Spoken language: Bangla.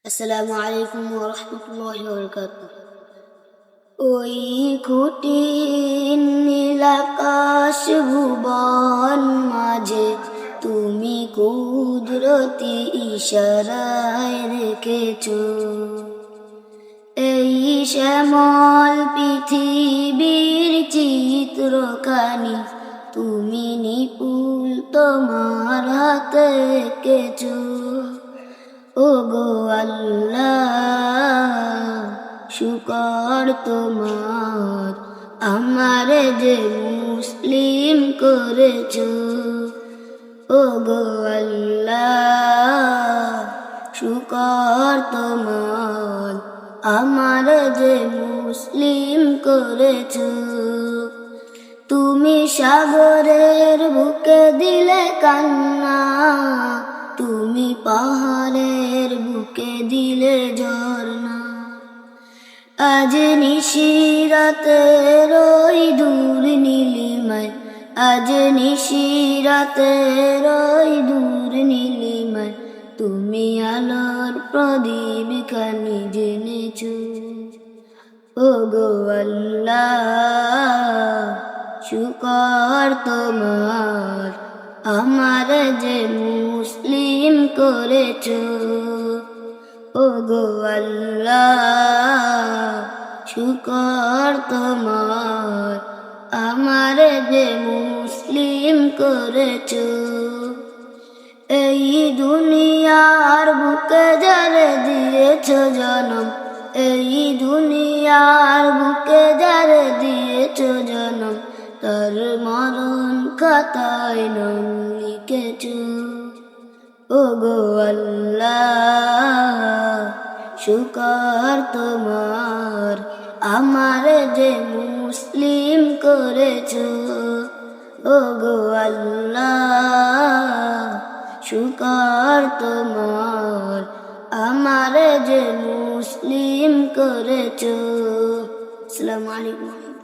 আসসালামু আলাইকুম ওয়া রাহমাতুল্লাহি ওয়া বারাকাতুহু। ওই কঠিন নীল আকাশ ভুবন মাঝে তুমি কুদরতি ইশারায় রেখেছো এই শ্যামল পৃথিবীর চিত্রখানি তুমি নিপুল তোমার হাতে এঁকেছো। ওগো আল্লাহ শুকর তোমার আমারে যে মুসলিম করেছো। ওগো আল্লাহ শুকর তোমার আমারে যে মুসলিম করেছো। তুমি সাগরের বুকে দিলে কান্না, তুমি পাহাড়ের বুকে দিলে ঝর্ণা। আজ নিশিরাতের ওই দূর নীলিমায়, আজ নিশিরাতের ওই দূর নীলিমায় তুমি আলোর প্রদীপ খানি জেনেছো। ওগো আল্লাহ শুকর তোমার আমার যে মুসলিম করেছো। ওগো আল্লাহ শুকর তোমার আমার যে মুসলিম করেছো। এই দুনিয়ার বুকে যারে দিয়েছো জনম, এই দুনিয়ার বুকে যারে দিয়েছো জনম, তার মরণ খাতায় নাম লিখেছো। ওগো আল্লাহ শুকর তোমার আমার যে মুসলিম করেছো। ওগো আল্লাহ শুকর তোমার আমার যে মুসলিম করেছো। আসসালামু আলাইকুম।